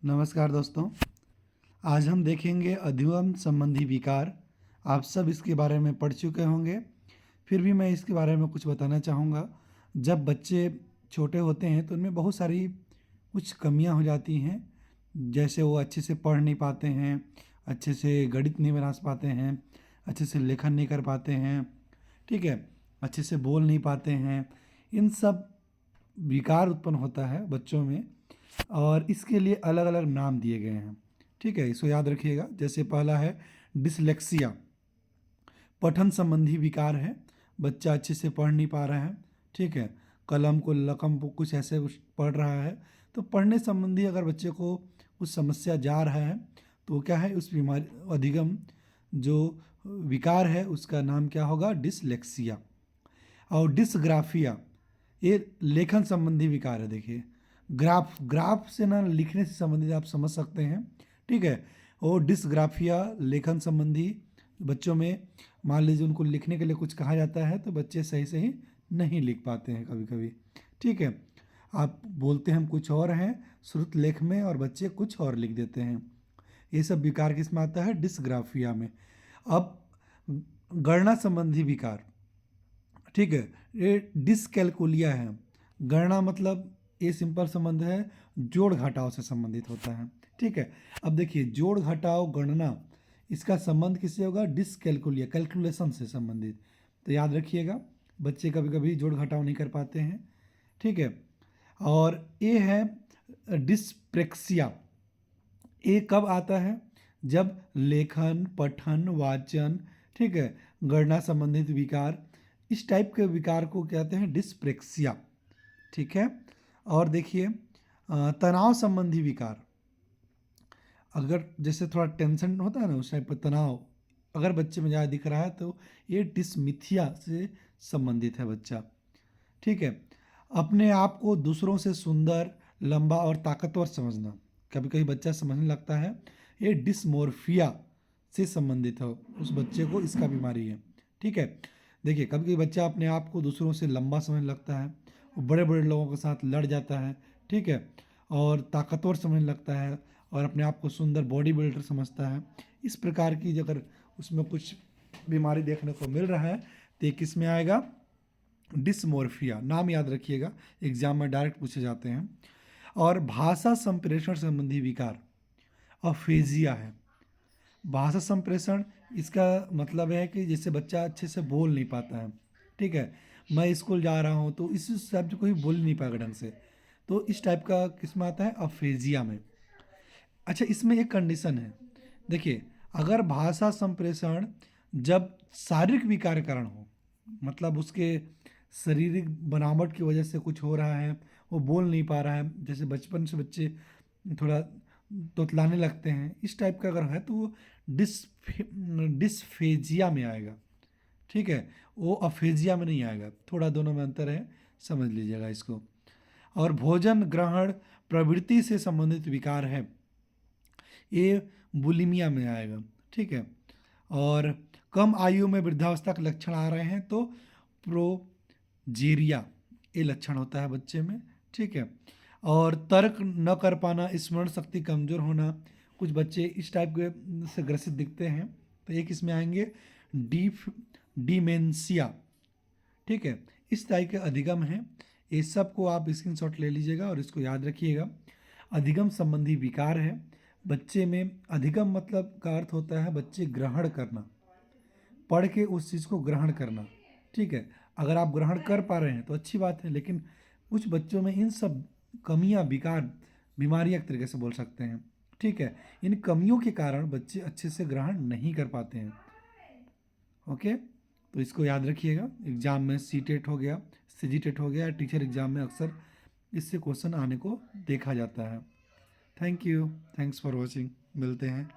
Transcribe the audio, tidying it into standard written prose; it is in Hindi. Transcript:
नमस्कार दोस्तों। आज हम देखेंगे अधिगम संबंधी विकार। आप सब इसके बारे में पढ़ चुके होंगे, फिर भी मैं इसके बारे में कुछ बताना चाहूँगा। जब बच्चे छोटे होते हैं तो उनमें बहुत सारी कुछ कमियां हो जाती हैं। जैसे वो अच्छे से पढ़ नहीं पाते हैं, अच्छे से गणित नहीं बना पाते हैं, अच्छे से लेखन नहीं कर पाते हैं, ठीक है, अच्छे से बोल नहीं पाते हैं। इन सब विकार उत्पन्न होता है बच्चों में, और इसके लिए अलग अलग नाम दिए गए हैं। ठीक है, इसको याद रखिएगा। जैसे पहला है डिसलेक्सिया, पठन संबंधी विकार है। बच्चा अच्छे से पढ़ नहीं पा रहा है, ठीक है, कलम को लकम को कुछ ऐसे पढ़ रहा है। तो पढ़ने संबंधी अगर बच्चे को कुछ समस्या जा रहा है तो वो क्या है, उस बीमारी अधिगम जो विकार है उसका नाम क्या होगा, डिसलेक्सिया। और डिसग्राफिया, ये लेखन संबंधी विकार है। देखिए, ग्राफ ग्राफ से ना लिखने से संबंधित आप समझ सकते हैं, ठीक है। और डिसग्राफिया लेखन संबंधी बच्चों में, मान लीजिए उनको लिखने के लिए कुछ कहा जाता है तो बच्चे सही सही नहीं लिख पाते हैं कभी कभी, ठीक है। आप बोलते हैं हम कुछ और हैं श्रुत लेख में और बच्चे कुछ और लिख देते हैं। ये सब विकार किस में आता है, डिसग्राफिया में। अब गणना संबंधी विकार, ठीक है, ये डिसकैलकुलिया है। गणना मतलब ये सिंपल संबंध है, जोड़ घटाव से संबंधित होता है, ठीक है। अब देखिए, जोड़ घटाव गणना, इसका संबंध किससे होगा, डिसकैलकुलिया, कैलकुलेशन से संबंधित। तो याद रखिएगा, बच्चे कभी कभी जोड़ घटाव नहीं कर पाते हैं, ठीक है। और ये है डिस्प्रेक्सिया। ये कब आता है, जब लेखन, पठन, वाचन, ठीक है, गणना संबंधित विकार, इस टाइप के विकार को कहते हैं डिस्प्रेक्सिया, ठीक है। और देखिए, तनाव संबंधी विकार, अगर जैसे थोड़ा टेंशन होता है ना, उस टाइप का तनाव अगर बच्चे में ज़्यादा दिख रहा है तो ये डिसमिथिया से संबंधित है बच्चा, ठीक है। अपने आप को दूसरों से सुंदर, लंबा और ताकतवर समझना, कभी कभी बच्चा समझने लगता है, ये डिसमोर्फिया से संबंधित है, उस बच्चे को इसका बीमारी है, ठीक है। देखिए, कभी कभी बच्चा अपने आप को दूसरों से लंबा समझने लगता है, वो बड़े बड़े लोगों के साथ लड़ जाता है, ठीक है, और ताकतवर समझने लगता है और अपने आप को सुंदर बॉडी बिल्डर समझता है। इस प्रकार की अगर उसमें कुछ बीमारी देखने को मिल रहा है तो ये किस में आएगा, डिसमोर्फिया। नाम याद रखिएगा, एग्जाम में डायरेक्ट पूछे जाते हैं। और भाषा संप्रेषण संबंधी विकार, अफेजिया है। भाषा संप्रेषण, इसका मतलब है कि जैसे बच्चा अच्छे से बोल नहीं पाता है, ठीक है, मैं स्कूल जा रहा हूँ तो इस शब्द को ही बोल नहीं पाएगा ढंग से, तो इस टाइप का किस्म आता है अफेजिया में। अच्छा, इसमें एक कंडीशन है। देखिए, अगर भाषा संप्रेषण जब शारीरिक विकार के कारण हो, मतलब उसके शारीरिक बनावट की वजह से कुछ हो रहा है, वो बोल नहीं पा रहा है, जैसे बचपन से बच्चे थोड़ा तोतलाने लगते हैं, इस टाइप का अगर है तो वो डिस्फेजिया में आएगा, ठीक है, वो अफेजिया में नहीं आएगा। थोड़ा दोनों में अंतर है, समझ लीजिएगा इसको। और भोजन ग्रहण प्रवृत्ति से संबंधित विकार है, ये बुलिमिया में आएगा, ठीक है। और कम आयु में वृद्धावस्था के लक्षण आ रहे हैं तो प्रोजेरिया, ये लक्षण होता है बच्चे में, ठीक है। और तर्क न कर पाना, स्मरण शक्ति कमजोर होना, कुछ बच्चे इस टाइप के से ग्रसित दिखते हैं, तो एक इसमें आएंगे डिमेंशिया, ठीक है। इस टाइप के अधिगम हैं। ये सब को आप स्क्रीनशॉट ले लीजिएगा और इसको याद रखिएगा। अधिगम संबंधी विकार है बच्चे में। अधिगम मतलब का अर्थ होता है बच्चे ग्रहण करना, पढ़ के उस चीज़ को ग्रहण करना, ठीक है। अगर आप ग्रहण कर पा रहे हैं तो अच्छी बात है, लेकिन कुछ बच्चों में इन सब कमियां, विकार, बीमारियां एक तरीके से बोल सकते हैं, ठीक है। इन कमियों के कारण बच्चे अच्छे से ग्रहण नहीं कर पाते हैं, ओके। तो इसको याद रखिएगा। एग्जाम में सीटेट हो गया, सीजीटेट हो गया, टीचर एग्जाम में अक्सर इससे क्वेश्चन आने को देखा जाता है। Thank you, thanks for watching, मिलते हैं।